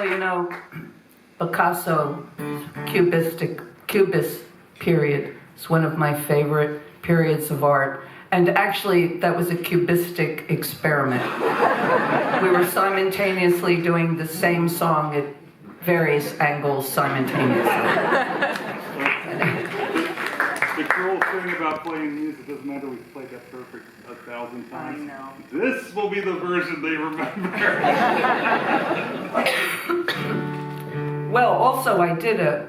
Also, Picasso, Cubist period is one of my favorite periods of art. And actually, that was a cubistic experiment. We were simultaneously doing the same song at various angles simultaneously. The cruel thing about playing music doesn't matter, we've played that perfect 1,000 times. I know. This will be the version they remember. Well, also I did a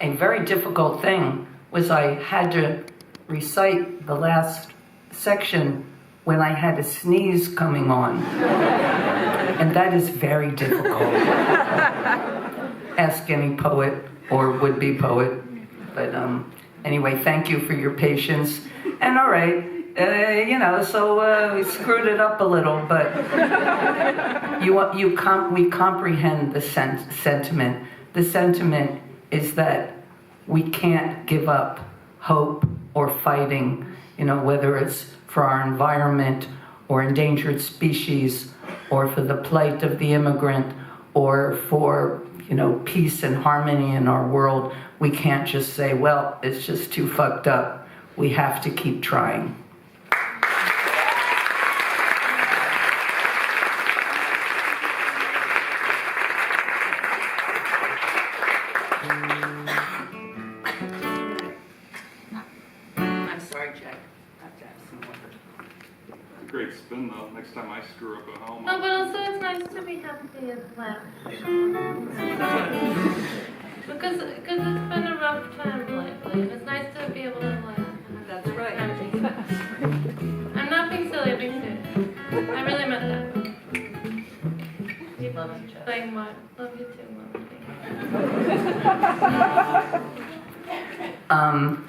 very difficult thing was I had to recite the last section when I had a sneeze coming on. And that is very difficult. Ask any poet or would-be poet. But anyway, thank you for your patience. And all right, so we screwed it up a little, but we comprehend the sentiment. The sentiment is that we can't give up hope or fighting, whether it's for our environment or endangered species or for the plight of the immigrant or for, peace and harmony in our world. We can't just say, well, it's just too fucked up. We have to keep trying. I'm sorry, Jack. I have to have some more. Great spin, though. Next time I screw up at home. No, but also it's nice to be happy and laugh. Because it's been a rough time lately, and it's nice to be able to laugh. That's right. I'm not being silly, I'm being serious. I really meant that. You Love you, Jess. playing my, love you too, Mom.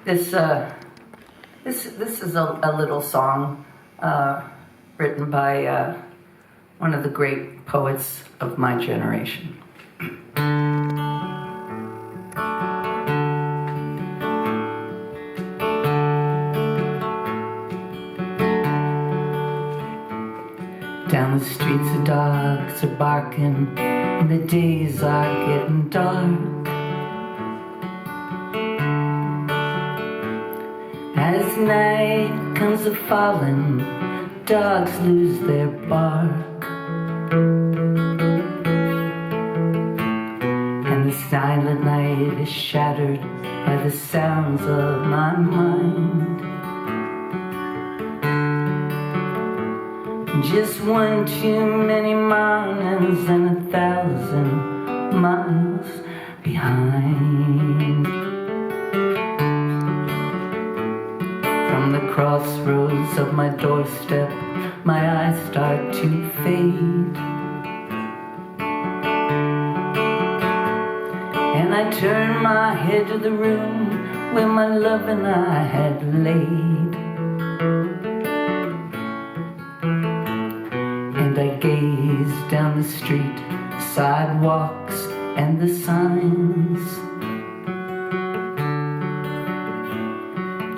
This is a little song written by one of the great poets of my generation. Down the streets the dogs are barking and the days are getting dark. As night comes a-falling, dogs lose their bark. And the silent night is shattered by the sounds of my mind. Just one too many mornings and 1,000 miles behind. From the crossroads of my doorstep, my eyes start to fade. And I turn my head to the room where my love and I had laid. And I gaze down the street, sidewalks and the signs.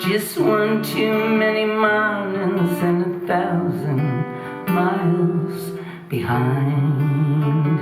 Just one too many mornings and 1,000 miles behind.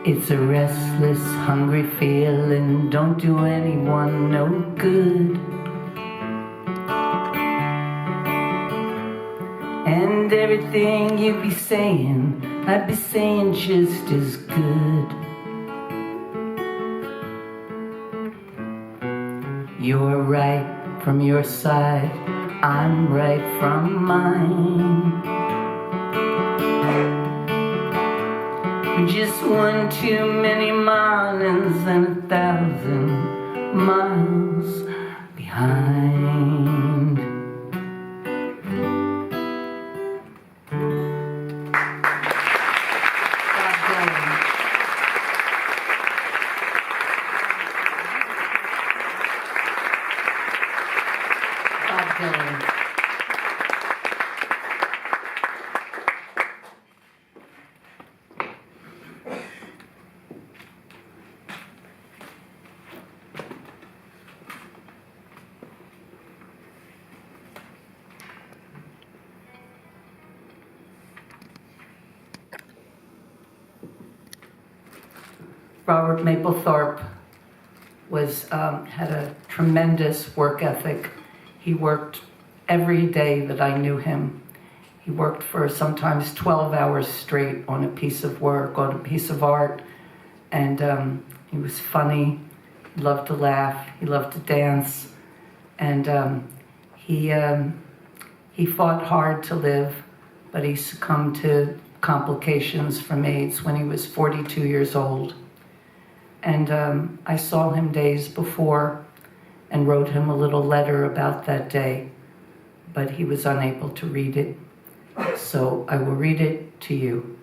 It's a restless, hungry feeling, don't do anyone no good. And everything you be saying, I'd be saying just as good. You're right from your side, I'm right from mine. We're just one too many mornings and 1,000 miles behind. Bob Dylan. Robert Mapplethorpe had a tremendous work ethic. He worked every day that I knew him. He worked for sometimes 12 hours straight on a piece of work, on a piece of art. And he was funny, he loved to laugh, he loved to dance. And he fought hard to live, but he succumbed to complications from AIDS when he was 42 years old. And I saw him days before and wrote him a little letter about that day, but he was unable to read it. So I will read it to you.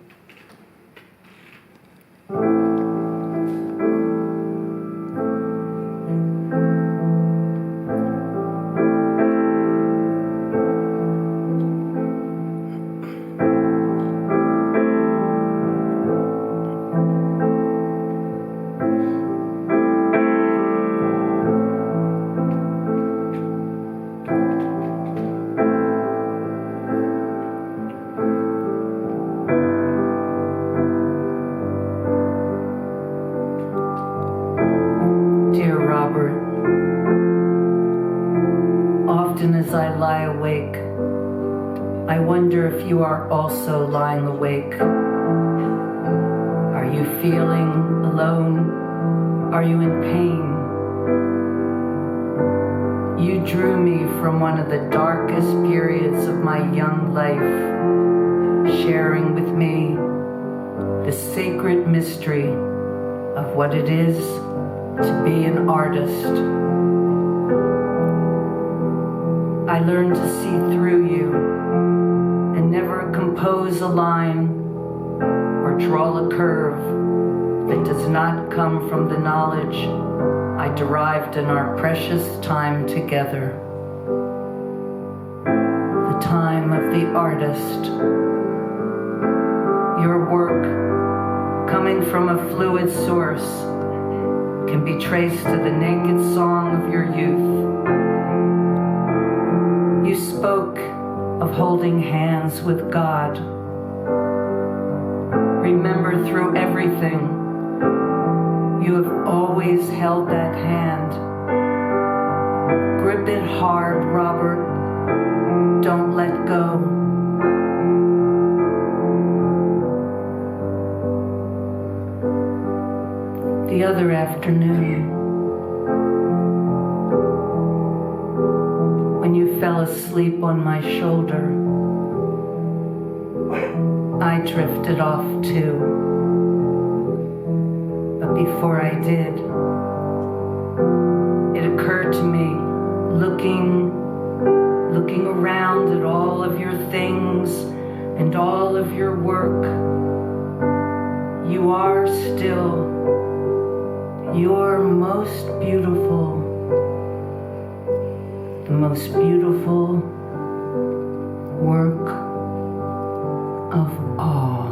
Often as I lie awake, I wonder if you are also lying awake. Are you feeling alone? Are you in pain? You drew me from one of the darkest periods of my young life, sharing with me the sacred mystery of what it is to be an artist. I learned to see through you and never compose a line or draw a curve that does not come from the knowledge I derived in our precious time together. The time of the artist. Your work, coming from a fluid source, can be traced to the naked song of your youth. You spoke of holding hands with God. Remember, through everything, you have always held that hand. Grip it hard, Robert. Don't let go. The other afternoon, when you fell asleep on my shoulder, I drifted off too. But before I did, it occurred to me, looking around at all of your things and all of your work, you are still your most beautiful, the most beautiful work of all.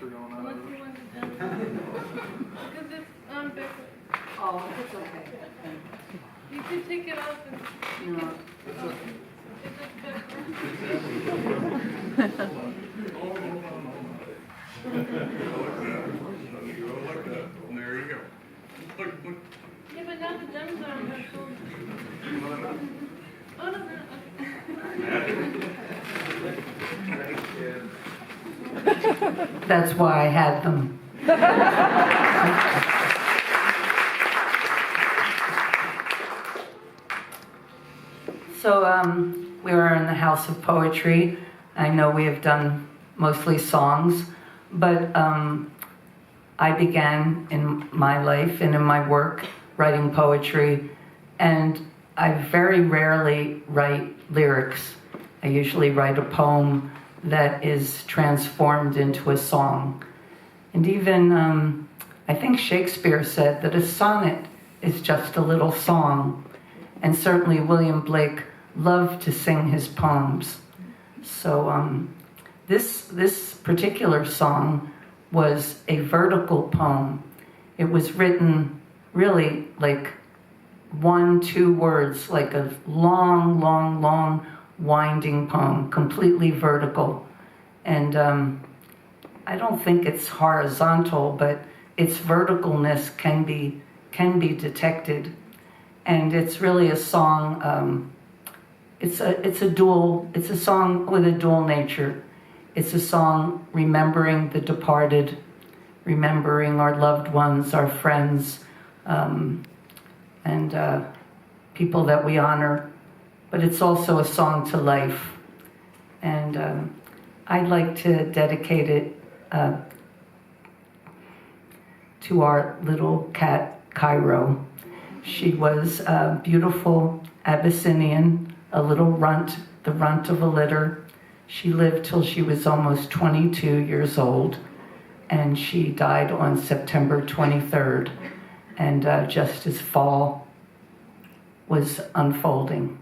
are going on. Unless you want to dance. Because it's on backwards. Oh, it's okay. You could take it off and... No. It's just backwards. There you go. Look. Yeah, but now the gems are on her shoulders. Oh, no, okay. That's why I had them. So we are in the House of Poetry. I know we have done mostly songs, but I began in my life and in my work writing poetry, and I very rarely write lyrics. I usually write a poem that is transformed into a song. And even, I think Shakespeare said that a sonnet is just a little song. And certainly William Blake loved to sing his poems. So this particular song was a vertical poem. It was written really like 1-2 words, like a long, long, long winding poem, completely vertical. And I don't think it's horizontal, but its verticalness can be detected. And it's really a song, it's a song with a dual nature. It's a song remembering the departed, remembering our loved ones, our friends, and people that we honor. But it's also a song to life. And I'd like to dedicate it to our little cat, Cairo. She was a beautiful Abyssinian, a little runt, the runt of a litter. She lived till she was almost 22 years old, and she died on September 23rd, and just as fall was unfolding.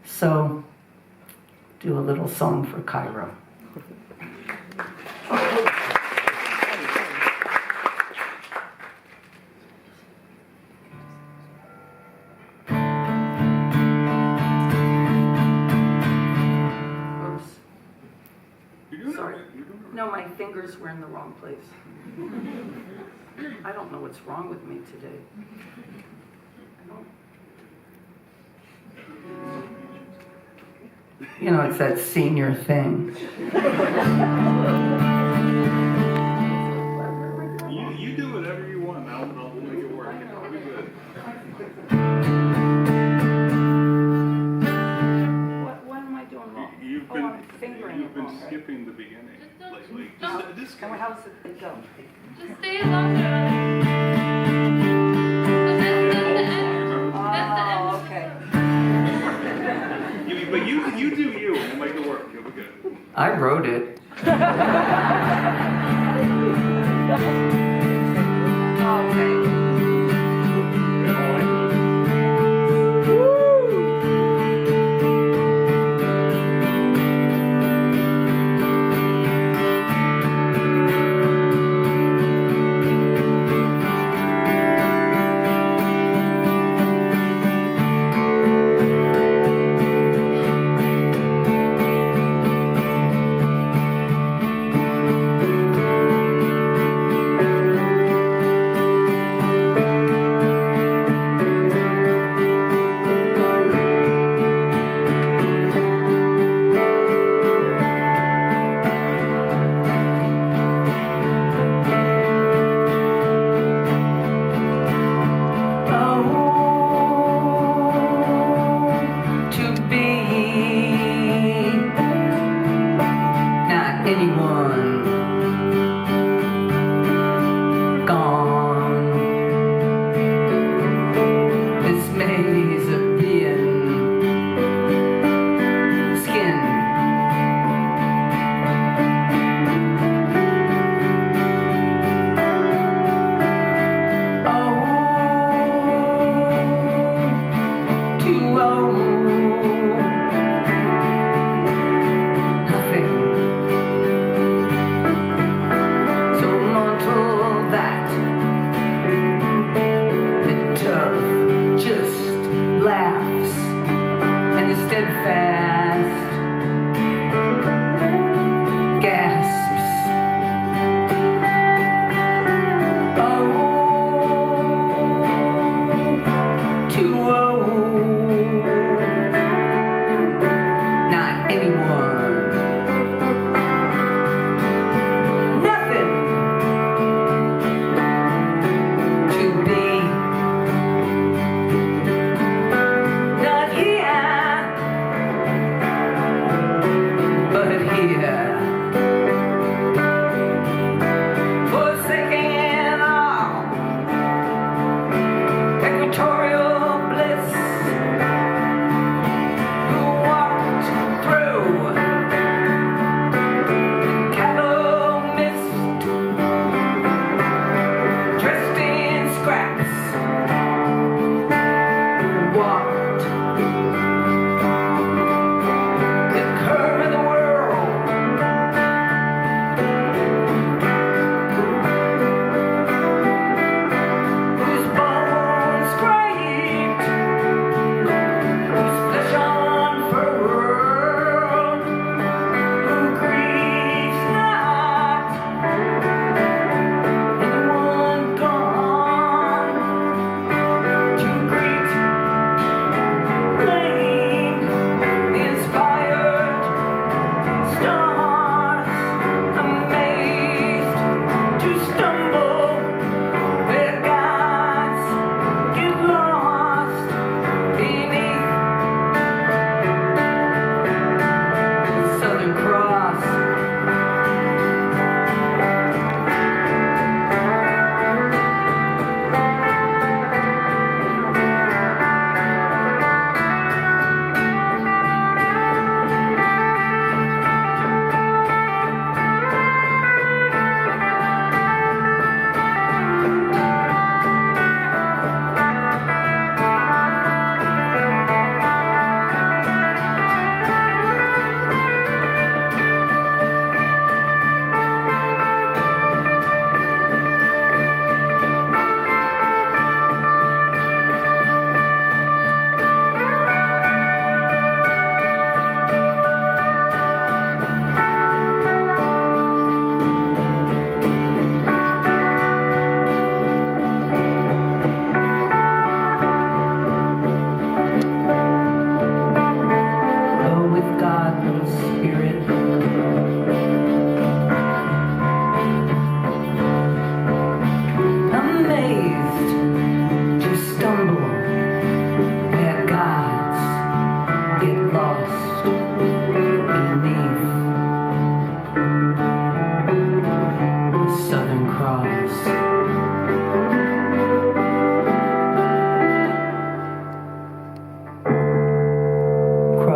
So, do a little song for Cairo. Sorry. No, my fingers were in the wrong place. I don't know what's wrong with me today. You know, it's that senior thing. You do whatever you want. I'll make it work. It'll be good. What am I doing wrong? You've I'm fingering you've it been wrong, right? skipping the beginning lately. Just And how's it go? Just stay longer on it. Oh, okay. But you do you, and we'll make it work. You'll be good. I wrote it. Okay.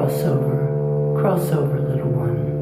cross over, little one.